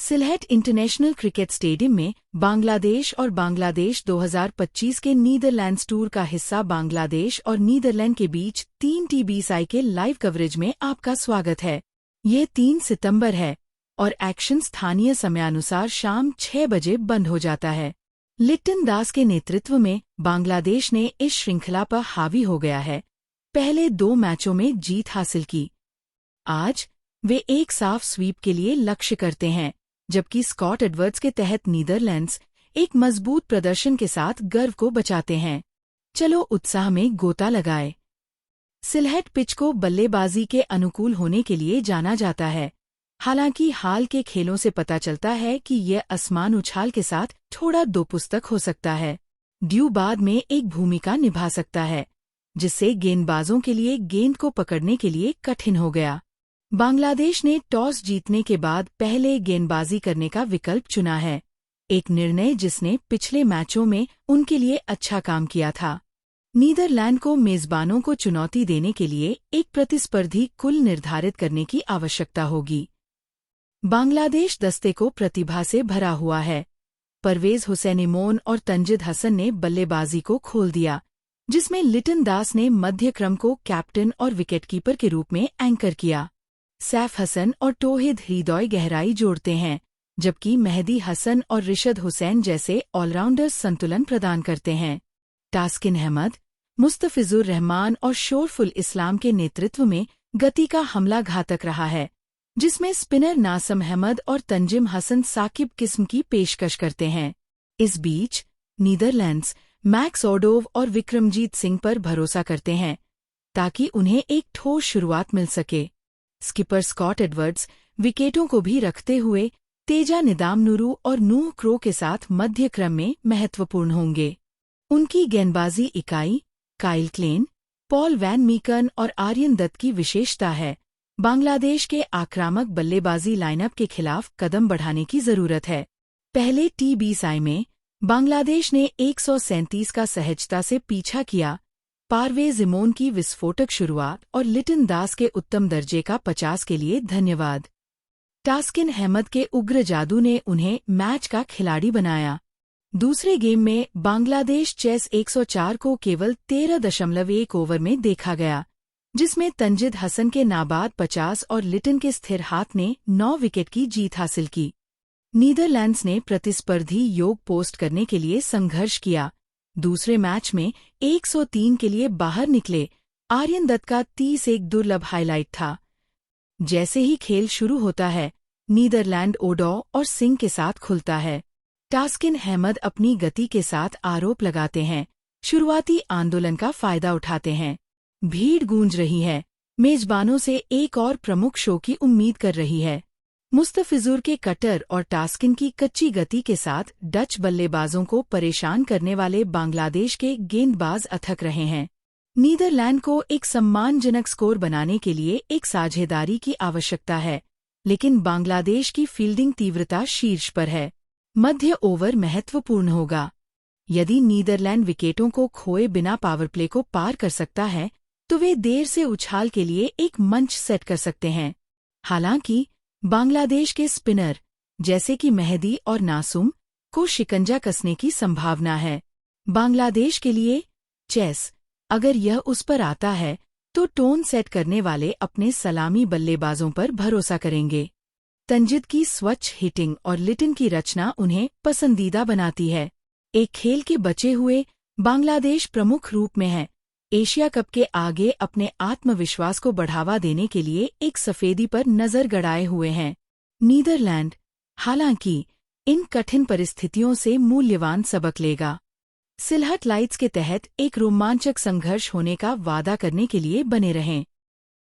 Sylhet international cricket stadium में बांग्लादेश और बांग्लादेश 2025 के नीदरलैंड्स टूर का हिस्सा बांग्लादेश और नीदरलैंड के बीच 3 TBSI के लाइव कवरेज में आपका स्वागत है। ये 3 सितंबर है और एक्शन स्थानीय समयानुसार शाम 6 बजे बंद हो जाता है। लिटन दास के नेतृत्व में बांग्लादेश ने इस श्रृंखला पर हावी हो गया है। पहले 2 मैचों में जीत हासिल की। आज वे एक साफ स्वीप के लिए लक्ष्य करते हैं, जबकि स्कॉट एडवर्ड्स के तहत नीदरलैंड्स एक मजबूत प्रदर्शन के साथ गर्व को बचाते हैं। चलो उत्साह में गोता लगाए। सिलहट पिच को बल्लेबाजी के अनुकूल होने के लिए जाना जाता है। हालांकि हाल के खेलों से पता चलता है कि यह आसमान उछाल के साथ थोड़ा दोपुस्तक हो सकता है। ड्यू बाद में एक भूमिका निभा सकता है, जिससे गेंदबाजों के लिए गेंद को पकड़ने के लिए कठिन हो गया। बांग्लादेश ने टॉस जीतने के बाद पहले गेंदबाजी करने का विकल्प चुना है, एक निर्णय जिसने पिछले मैचों में उनके लिए अच्छा काम किया था। नीदरलैंड को मेजबानों को चुनौती देने के लिए एक प्रतिस्पर्धी कुल निर्धारित करने की आवश्यकता होगी। बांग्लादेश दस्ते को प्रतिभा से भरा हुआ है। परवेज हुसैन इमोन और तंजिद हसन ने बल्लेबाजी को खोल दिया, जिसमें लिटन दास ने मध्य क्रम को कैप्टन और विकेटकीपर के रूप में एंकर किया। सैफ हसन और तौहीद हृदय गहराई जोड़ते हैं, जबकि मेहदी हसन और रिशद हुसैन जैसे ऑलराउंडर्स संतुलन प्रदान करते हैं। टास्किन अहमद, मुस्तफिजुर रहमान और शोरफुल इस्लाम के नेतृत्व में गति का हमला घातक रहा है, जिसमें स्पिनर नासम अहमद और तंजिम हसन साकिब किस्म की पेशकश करते हैं। इस बीच नीदरलैंड्स मैक्स ऑर्डोव और विक्रमजीत सिंह पर भरोसा करते हैं, ताकि उन्हें एक ठोस शुरुआत मिल सके। स्किपर स्कॉट एडवर्ड्स विकेटों को भी रखते हुए तेजा निदामनुरू और नूह क्रो के साथ मध्य क्रम में महत्वपूर्ण होंगे। उनकी गेंदबाजी इकाई काइल क्लेन, पॉल वैन मीकन और आर्यन दत्त की विशेषता है। बांग्लादेश के आक्रामक बल्लेबाजी लाइनअप के खिलाफ कदम बढ़ाने की जरूरत है। पहले TBSI में बांग्लादेश ने 137 का सहजता से पीछा किया। पारवेज इमोन की विस्फोटक शुरुआत और लिटन दास के उत्तम दर्जे का 50 के लिए धन्यवाद। टास्किन अहमद के उग्र जादू ने उन्हें मैच का खिलाड़ी बनाया। दूसरे गेम में बांग्लादेश चेस 104 को केवल 13.1 ओवर में देखा गया, जिसमें तंजिद हसन के नाबाद 50 और लिटन के स्थिर हाथ ने 9 विकेट की जीत हासिल की। नीदरलैंड्स ने प्रतिस्पर्धी योग पोस्ट करने के लिए संघर्ष किया। दूसरे मैच में 103 के लिए बाहर निकले आर्यन दत्त का 30 एक दुर्लभ हाईलाइट था। जैसे ही खेल शुरू होता है, नीदरलैंड ओडॉ और सिंह के साथ खुलता है। टास्किन अहमद अपनी गति के साथ आरोप लगाते हैं, शुरुआती आंदोलन का फायदा उठाते हैं। भीड़ गूंज रही है, मेजबानों से एक और प्रमुख शो की उम्मीद कर रही है। मुस्तफिजुर के कटर और टास्किन की कच्ची गति के साथ डच बल्लेबाजों को परेशान करने वाले बांग्लादेश के गेंदबाज अथक रहे हैं। नीदरलैंड को एक सम्मानजनक स्कोर बनाने के लिए एक साझेदारी की आवश्यकता है, लेकिन बांग्लादेश की फील्डिंग तीव्रता शीर्ष पर है। मध्य ओवर महत्वपूर्ण होगा। यदि नीदरलैंड विकेटों को खोए बिना पावरप्ले को पार कर सकता है, तो वे देर से उछाल के लिए एक मंच सेट कर सकते हैं। हालांकि बांग्लादेश के स्पिनर, जैसे कि मेहदी और नासुम, को शिकंजा कसने की संभावना है। बांग्लादेश के लिए चेस, अगर यह उस पर आता है, तो टोन सेट करने वाले अपने सलामी बल्लेबाजों पर भरोसा करेंगे। तंजिद की स्वच्छ हिटिंग और लिटन की रचना उन्हें पसंदीदा बनाती है। एक खेल के बचे हुए बांग्लादेश प्रमुख रूप में है। एशिया कप के आगे अपने आत्मविश्वास को बढ़ावा देने के लिए एक सफेदी पर नजर गड़ाए हुए हैं। नीदरलैंड, हालांकि, इन कठिन परिस्थितियों से मूल्यवान सबक लेगा। सिलहट लाइट्स के तहत एक रोमांचक संघर्ष होने का वादा करने के लिए बने रहें।